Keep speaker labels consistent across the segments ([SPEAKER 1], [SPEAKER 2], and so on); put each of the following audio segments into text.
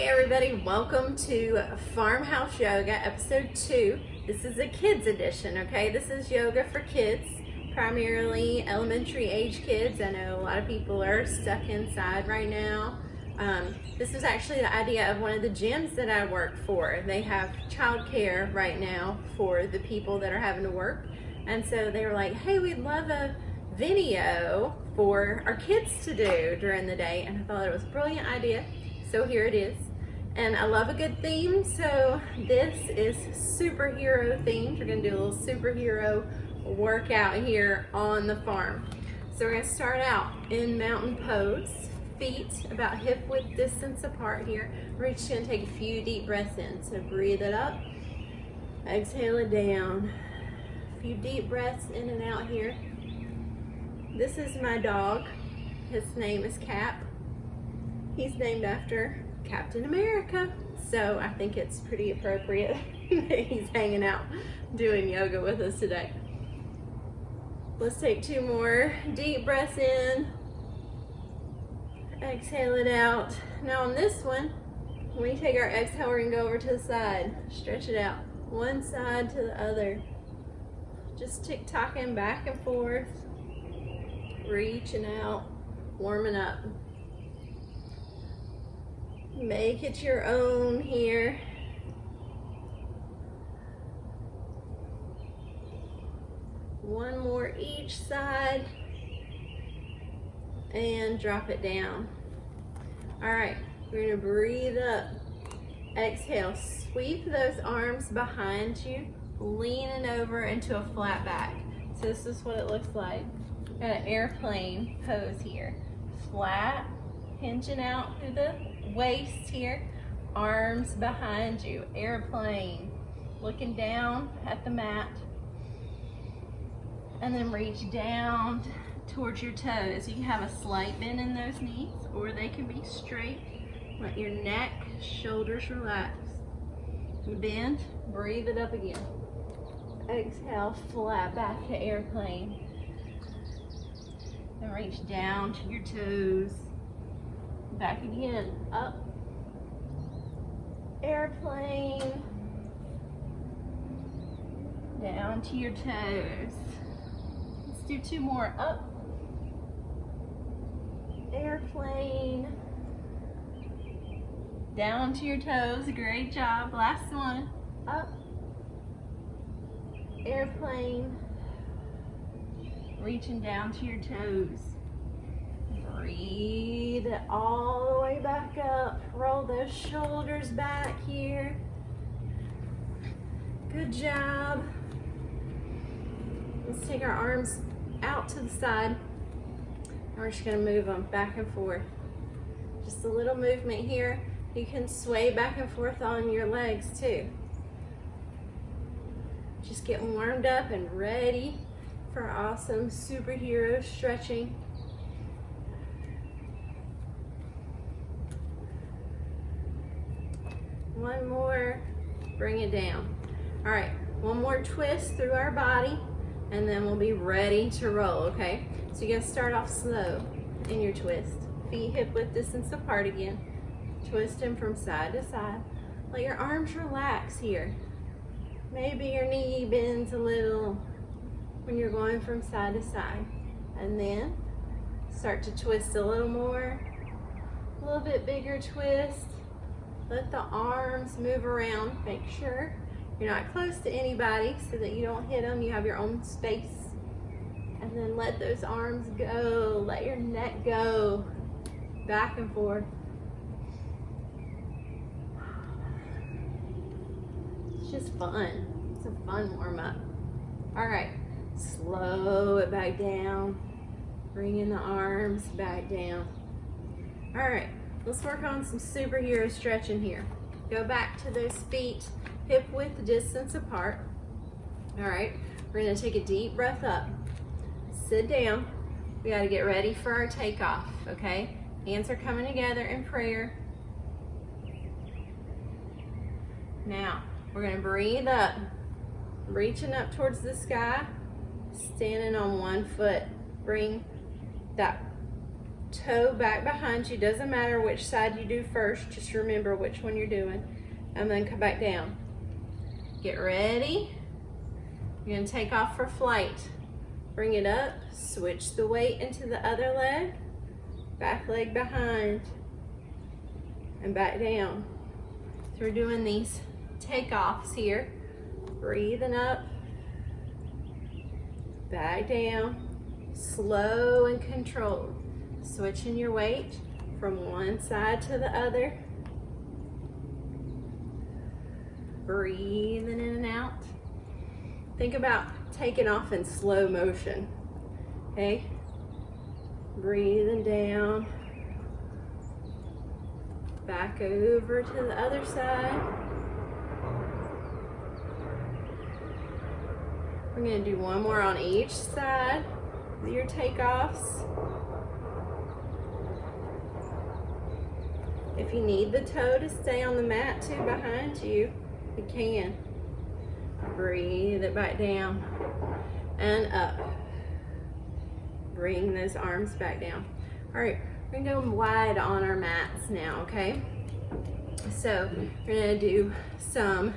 [SPEAKER 1] Hey everybody, welcome to Farmhouse Yoga, episode 2. This is a kids edition, okay? This is yoga for kids, primarily elementary age kids. I know a lot of people are stuck inside right now. This is actually the idea of one of the gyms that I work for. They have childcare right now for the people that are having to work. And so they were like, hey, we'd love a video for our kids to do during the day. And I thought it was a brilliant idea. So here it is. And I love a good theme, so this is superhero themed. We're gonna do a little superhero workout here on the farm. So we're gonna start out in mountain pose, feet about hip width distance apart here. We're just gonna take a few deep breaths in. So breathe it up, exhale it down. A few deep breaths in and out here. This is my dog. His name is Cap. He's named after Captain America, so I think it's pretty appropriate that he's hanging out doing yoga with us today. Let's take 2 more deep breaths in, exhale it out. Now on this one, when we take our exhale, we're gonna go over to the side, stretch it out, one side to the other, just tick-tocking back and forth, reaching out, warming up. Make it your own here. One more each side and drop it down. All right, we're gonna breathe up. Exhale, sweep those arms behind you, leaning over into a flat back. So this is what it looks like. Got an airplane pose here. Flat, hinging out through the waist here, arms behind you, airplane, looking down at the mat, and then reach down towards your toes. You can have a slight bend in those knees, or they can be straight. Let your neck, shoulders relax. Bend, breathe it up again. Exhale, flat back to airplane. And reach down to your toes. Back again, up, airplane, down to your toes. Let's do 2 more, up, airplane, down to your toes, great job. Last one, up, airplane, reaching down to your toes. Breathe it all the way back up. Roll those shoulders back here. Good job. Let's take our arms out to the side. And we're just gonna move them back and forth. Just a little movement here. You can sway back and forth on your legs too. Just get warmed up and ready for awesome superhero stretching. One more, bring it down. All right, one more twist through our body, and then we'll be ready to roll, okay? So you're gonna start off slow in your twist. Feet hip width distance apart again. Twisting from side to side. Let your arms relax here. Maybe your knee bends a little when you're going from side to side. And then start to twist a little more. A little bit bigger twist. Let the arms move around. Make sure you're not close to anybody so that you don't hit them. You have your own space. And then let those arms go. Let your neck go. Back and forth. It's just fun. It's a fun warm up. All right, slow it back down. Bringing the arms back down. All right. Let's work on some superhero stretching here. Go back to those feet, hip width distance apart. All right, we're gonna take a deep breath up. Sit down. We gotta get ready for our takeoff, okay? Hands are coming together in prayer. Now, we're gonna breathe up, reaching up towards the sky, standing on one foot. Bring that toe back behind you. Doesn't matter which side you do first, just remember which one you're doing. And then come back down. Get ready. You're gonna take off for flight. Bring it up, switch the weight into the other leg, back leg behind, and back down. So we're doing these takeoffs here. Breathing up, back down, slow and controlled. Switching your weight from one side to the other. Breathing in and out. Think about taking off in slow motion, okay? Breathing down. Back over to the other side. We're gonna do one more on each side of your takeoffs. If you need the toe to stay on the mat too behind you, you can. Breathe it back down and up. Bring those arms back down. All right, we're gonna go wide on our mats now, okay? So we're gonna do some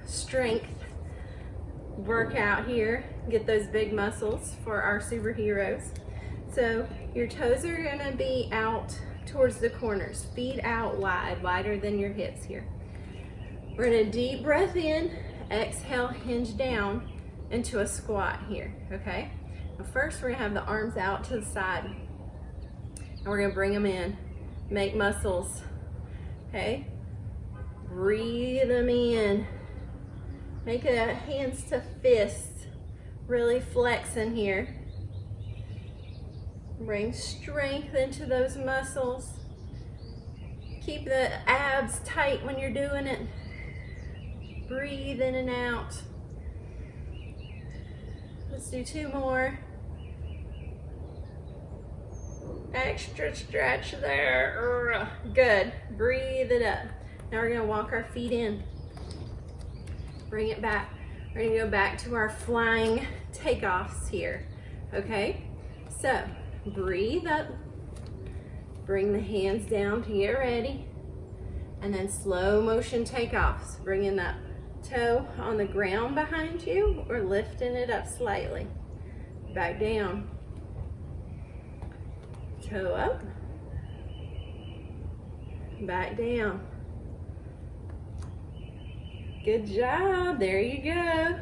[SPEAKER 1] strength workout here. Get those big muscles for our superheroes. So your toes are gonna be out towards the corners, feet out wide, wider than your hips here. We're gonna deep breath in, exhale, hinge down into a squat here, okay? Now first we're gonna have the arms out to the side. And we're gonna bring them in, make muscles, okay? Breathe them in. Make it hands to fists, really flexing here. Bring strength into those muscles. Keep the abs tight when you're doing it. Breathe in and out. Let's do two more. Extra stretch there. Good. Breathe it up. Now we're gonna walk our feet in. Bring it back. We're gonna go back to our flying takeoffs here. Okay? So, breathe up. Bring the hands down to get ready. And then slow motion takeoffs. Bringing that toe on the ground behind you or lifting it up slightly. Back down. Toe up. Back down. Good job. There you go.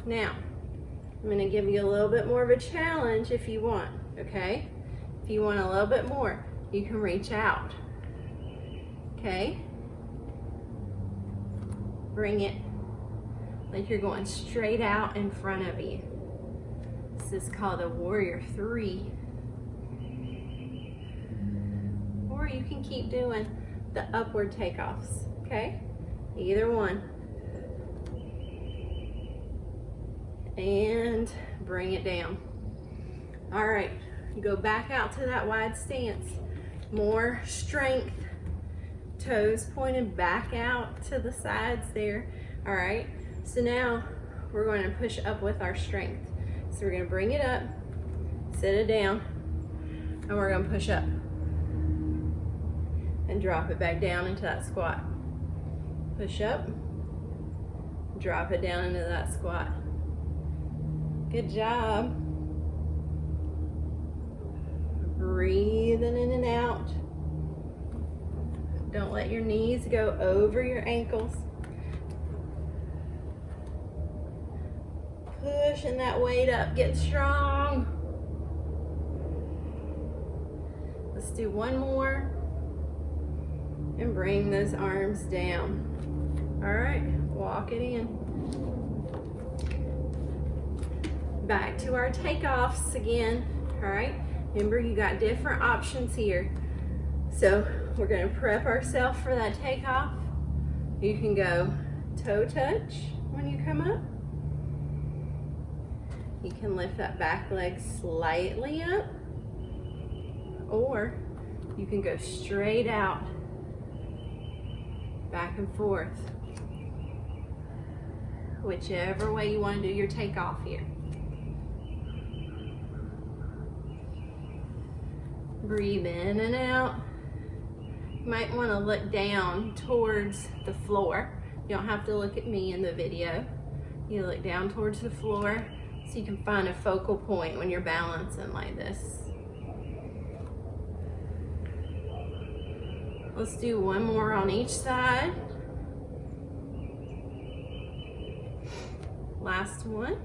[SPEAKER 1] Now, I'm going to give you a little bit more of a challenge if you want, okay? If you want a little bit more, you can reach out. Okay? Bring it like you're going straight out in front of you. This is called a warrior 3. Or you can keep doing the upward takeoffs, okay? Either one. And bring it down. All right, go back out to that wide stance. More strength. Toes pointed back out to the sides there. All right, so now we're going to push up with our strength. So we're going to bring it up, sit it down, and we're going to push up and drop it back down into that squat. Push up, drop it down into that squat. Good job. Breathing in and out. Don't let your knees go over your ankles. Pushing that weight up, get strong. Let's do one more. And bring those arms down. All right, walk it in. Back to our takeoffs again, all right? Remember, you got different options here. So we're gonna prep ourselves for that takeoff. You can go toe touch when you come up. You can lift that back leg slightly up, or you can go straight out, back and forth. Whichever way you want to do your takeoff here. Breathe in and out. You might want to look down towards the floor. You don't have to look at me in the video. You look down towards the floor so you can find a focal point when you're balancing like this. Let's do one more on each side. Last one.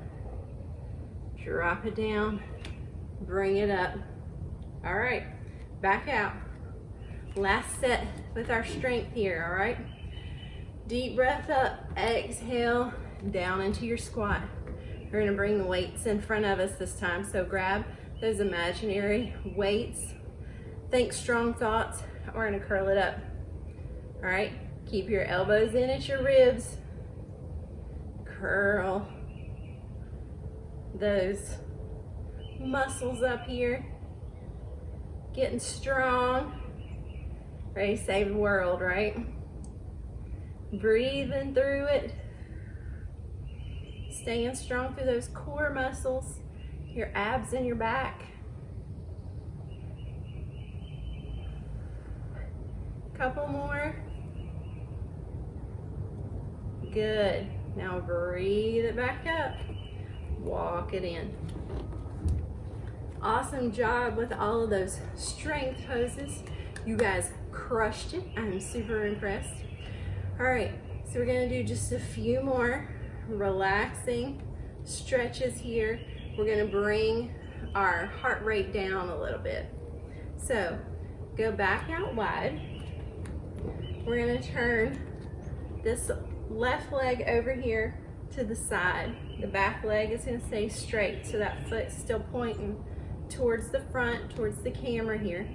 [SPEAKER 1] Drop it down, bring it up. All right, back out. Last set with our strength here, all right? Deep breath up, exhale, down into your squat. We're gonna bring the weights in front of us this time, so grab those imaginary weights. Think strong thoughts. We're gonna curl it up, all right? Keep your elbows in at your ribs. Curl those muscles up here. Getting strong. Ready to save the world, right? Breathing through it. Staying strong through those core muscles, your abs and your back. Couple more. Good. Now breathe it back up. Walk it in. Awesome job with all of those strength poses. You guys crushed it. I'm super impressed. All right, so we're gonna do just a few more relaxing stretches here. We're gonna bring our heart rate down a little bit. So go back out wide. We're gonna turn this left leg over here to the side. The back leg is gonna stay straight, so that foot's still pointing towards the front, towards the camera here.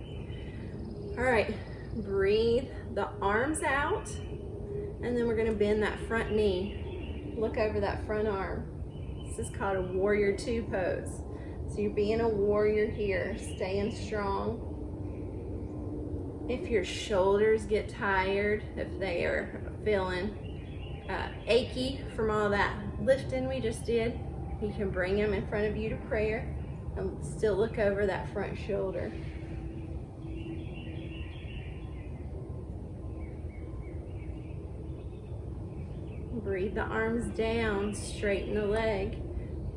[SPEAKER 1] All right, breathe the arms out, and then we're gonna bend that front knee. Look over that front arm. This is called a warrior two pose. So you're being a warrior here, staying strong. If your shoulders get tired, if they are feeling achy from all that lifting we just did, you can bring them in front of you to prayer and still look over that front shoulder. Breathe the arms down, straighten the leg,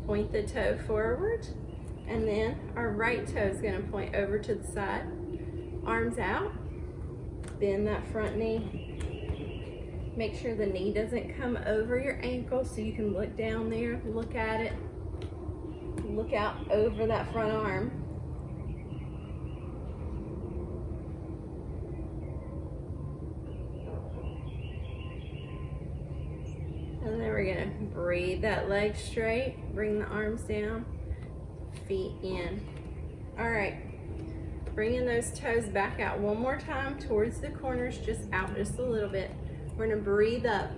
[SPEAKER 1] point the toe forward, and then our right toe is going to point over to the side. Arms out, bend that front knee. Make sure the knee doesn't come over your ankle so you can look down there, look at it, look out over that front arm. And then we're gonna breathe that leg straight, bring the arms down, feet in. All right, bringing those toes back out one more time towards the corners, just out just a little bit. We're gonna breathe up.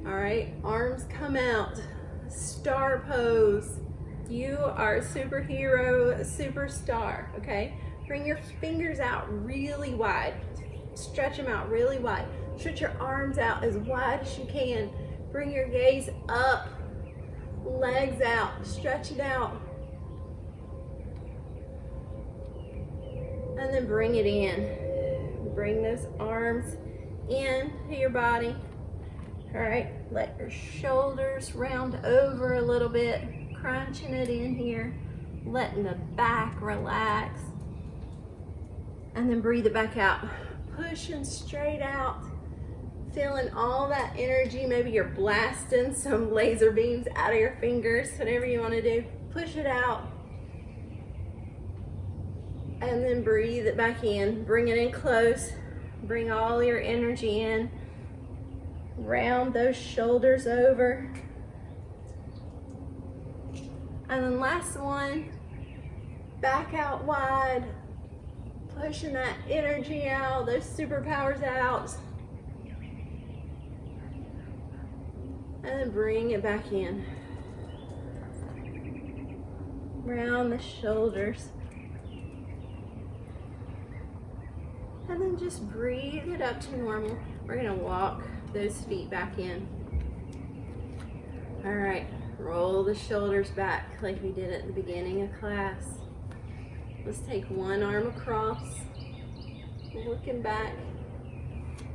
[SPEAKER 1] All right, arms come out, star pose. You are a superhero, a superstar, okay? Bring your fingers out really wide. Stretch them out really wide. Stretch your arms out as wide as you can. Bring your gaze up, legs out, stretch it out. And then bring it in. Bring those arms in to your body. All right, let your shoulders round over a little bit, crunching it in here, letting the back relax. And then breathe it back out. Pushing straight out. Feeling all that energy. Maybe you're blasting some laser beams out of your fingers, whatever you want to do. Push it out. And then breathe it back in. Bring it in close. Bring all your energy in. Round those shoulders over. And then last one. Back out wide. Pushing that energy out, those superpowers out. And then bring it back in. Round the shoulders. And then just breathe it up to normal. We're gonna walk those feet back in. All right, roll the shoulders back like we did at the beginning of class. Let's take one arm across, looking back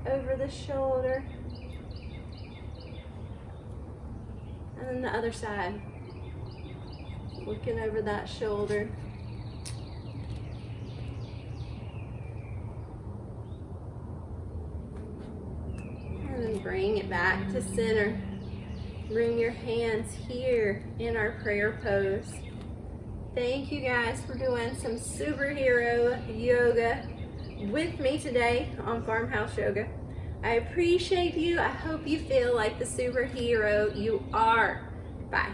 [SPEAKER 1] over the shoulder. And then the other side, looking over that shoulder. And then bring it back to center. Bring your hands here in our prayer pose. Thank you guys for doing some superhero yoga with me today on Farmhouse Yoga. I appreciate you. I hope you feel like the superhero you are. Bye.